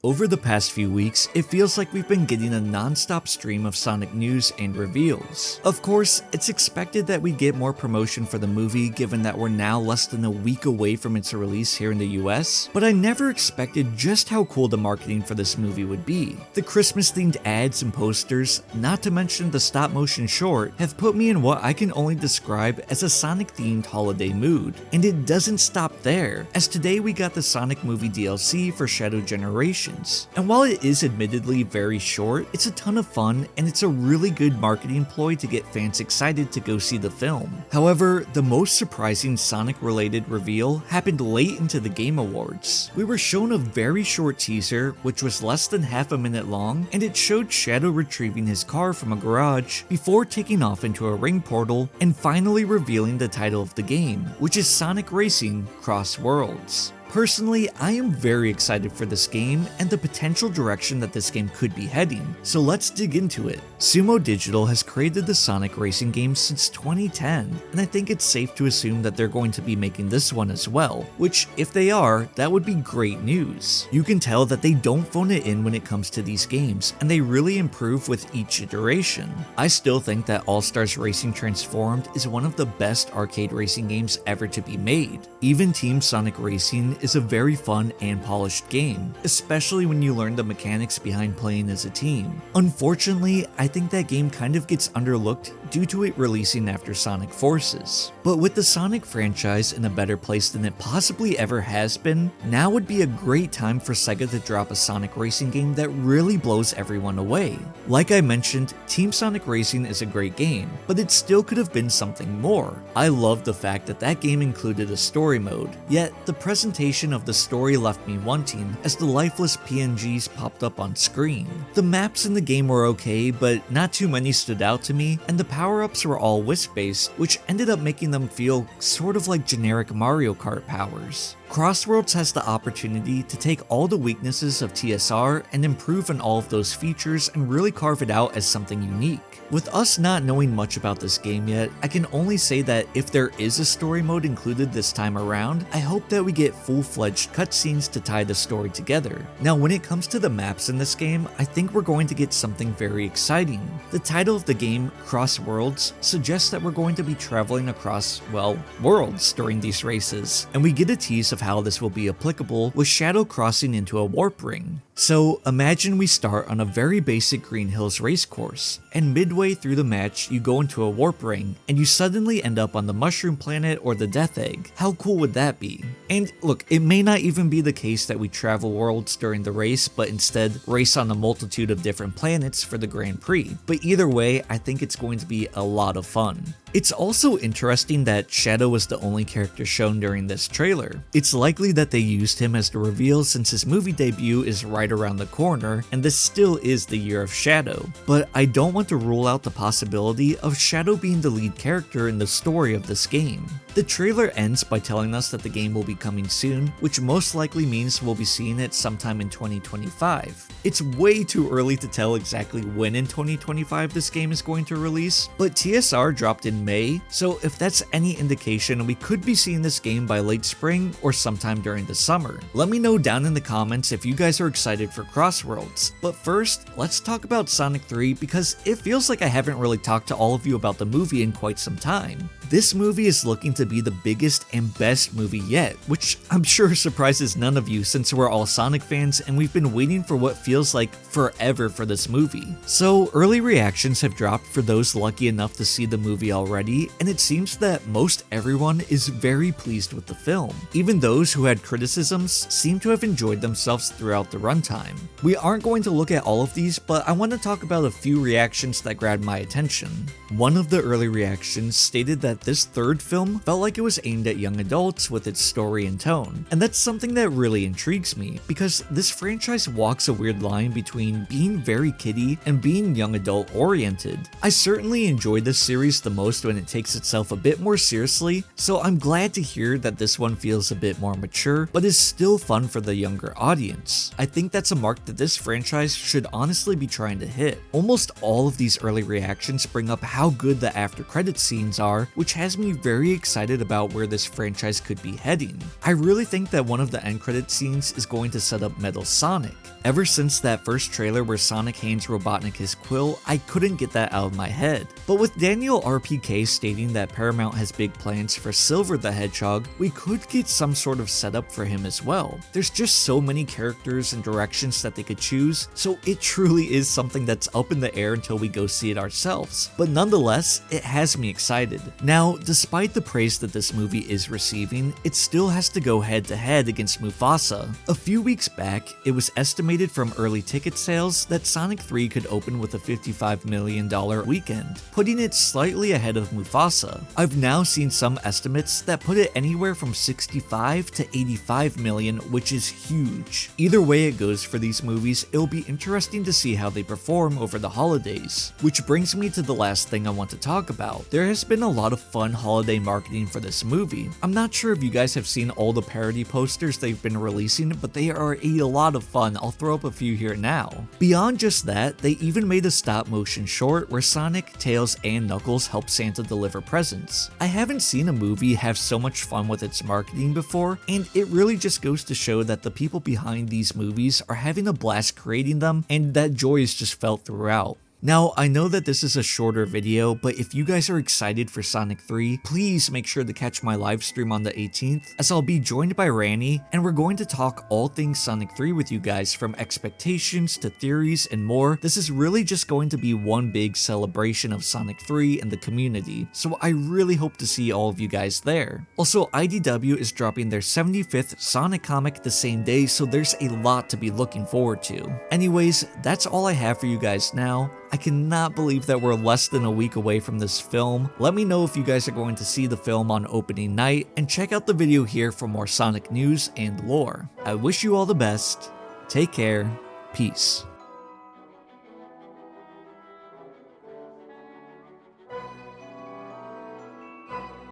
Over the past few weeks, it feels like we've been getting a non-stop stream of Sonic news and reveals. Of course, it's expected that we get more promotion for the movie given that we're now less than a week away from its release here in the US, but I never expected just how cool the marketing for this movie would be. The Christmas-themed ads and posters, not to mention the stop-motion short, have put me in what I can only describe as a Sonic-themed holiday mood. And it doesn't stop there, as today we got the Sonic movie DLC for Shadow Generation. And while it is admittedly very short, it's a ton of fun and it's a really good marketing ploy to get fans excited to go see the film. However, the most surprising Sonic related reveal happened late into the Game Awards. We were shown a very short teaser, which was less than half a minute long, and it showed Shadow retrieving his car from a garage before taking off into a ring portal and finally revealing the title of the game, which is Sonic Racing CrossWorlds. Personally, I am very excited for this game and the potential direction that this game could be heading, so let's dig into it. Sumo Digital has created the Sonic racing game since 2010, and I think it's safe to assume that they're going to be making this one as well, which, if they are, that would be great news. You can tell that they don't phone it in when it comes to these games, and they really improve with each iteration. I still think that All-Stars Racing Transformed is one of the best arcade racing games ever to be made. Even Team Sonic Racing is a very fun and polished game, especially when you learn the mechanics behind playing as a team. Unfortunately, I think that game kind of gets underlooked due to it releasing after Sonic Forces. But with the Sonic franchise in a better place than it possibly ever has been, now would be a great time for Sega to drop a Sonic racing game that really blows everyone away. Like I mentioned, Team Sonic Racing is a great game, but it still could have been something more. I love the fact that that game included a story mode, yet the presentation of the story left me wanting as the lifeless PNGs popped up on screen. The maps in the game were okay, but not too many stood out to me, and the power-ups were all wisp-based, which ended up making them feel sort of like generic Mario Kart powers. CrossWorlds has the opportunity to take all the weaknesses of TSR and improve on all of those features and really carve it out as something unique. With us not knowing much about this game yet, I can only say that if there is a story mode included this time around, I hope that we get full-fledged cutscenes to tie the story together. Now when it comes to the maps in this game, I think we're going to get something very exciting. The title of the game, CrossWorlds, suggests that we're going to be traveling across, well, worlds during these races, and we get a tease of how this will be applicable with Shadow crossing into a warp ring. So imagine we start on a very basic Green Hills race course, and midway through the match you go into a warp ring, and you suddenly end up on the Mushroom Planet or the Death Egg. How cool would that be? And look, it may not even be the case that we travel worlds during the race, but instead race on a multitude of different planets for the Grand Prix. But either way, I think it's going to be a lot of fun. It's also interesting that Shadow was the only character shown during this trailer. It's likely that they used him as the reveal since his movie debut is right around the corner, and this still is the year of Shadow. But I don't want to rule out the possibility of Shadow being the lead character in the story of this game. The trailer ends by telling us that the game will be coming soon, which most likely means we'll be seeing it sometime in 2025. It's way too early to tell exactly when in 2025 this game is going to release, but TSR dropped in May, so if that's any indication, we could be seeing this game by late spring or sometime during the summer. Let me know down in the comments if you guys are excited for CrossWorlds. But first, let's talk about Sonic 3 because it feels like I haven't really talked to all of you about the movie in quite some time. This movie is looking to be the biggest and best movie yet, which I'm sure surprises none of you since we're all Sonic fans and we've been waiting for what feels like forever for this movie. So early reactions have dropped for those lucky enough to see the movie already, and it seems that most everyone is very pleased with the film. Even those who had criticisms seem to have enjoyed themselves throughout the runtime. We aren't going to look at all of these, but I want to talk about a few reactions that grabbed my attention. One of the early reactions stated that this third film felt like it was aimed at young adults with its story and tone, and that's something that really intrigues me because this franchise walks a weird line between being very kiddie and being young adult oriented. I certainly enjoyed this series the most when it takes itself a bit more seriously, so I'm glad to hear that this one feels a bit more mature but is still fun for the younger audience. I think that's a mark that this franchise should honestly be trying to hit. Almost all of these early reactions bring up how good the after credits scenes are, which which has me very excited about where this franchise could be heading. I really think that one of the end credit scenes is going to set up Metal Sonic. Ever since that first trailer where Sonic hands Robotnik his quill, I couldn't get that out of my head. But with Daniel RPK stating that Paramount has big plans for Silver the Hedgehog, we could get some sort of setup for him as well. There's just so many characters and directions that they could choose, so it truly is something that's up in the air until we go see it ourselves. But nonetheless, it has me excited. Now, despite the praise that this movie is receiving, it still has to go head to head against Mufasa. A few weeks back, it was estimated from early ticket sales that Sonic 3 could open with a $55 million weekend, putting it slightly ahead of Mufasa. I've now seen some estimates that put it anywhere from 65 to 85 million, which is huge. Either way it goes for these movies, it'll be interesting to see how they perform over the holidays. Which brings me to the last thing I want to talk about. There has been a lot of fun holiday marketing for this movie. I'm not sure if you guys have seen all the parody posters they've been releasing, but they are a lot of fun. I'll throw up a few here now. Beyond just that, they even made a stop motion short where Sonic, Tails, and Knuckles help Santa deliver presents. I haven't seen a movie have so much fun with its marketing before, and it really just goes to show that the people behind these movies are having a blast creating them, and that joy is just felt throughout. Now, I know that this is a shorter video, but if you guys are excited for Sonic 3, please make sure to catch my live stream on the 18th, as I'll be joined by Ranny, and we're going to talk all things Sonic 3 with you guys, from expectations to theories and more. This is really just going to be one big celebration of Sonic 3 and the community, so I really hope to see all of you guys there. Also, IDW is dropping their 75th Sonic comic the same day, so there's a lot to be looking forward to. Anyways, that's all I have for you guys now. I cannot believe that we're less than a week away from this film. Let me know if you guys are going to see the film on opening night, and check out the video here for more Sonic news and lore. I wish you all the best, take care, peace.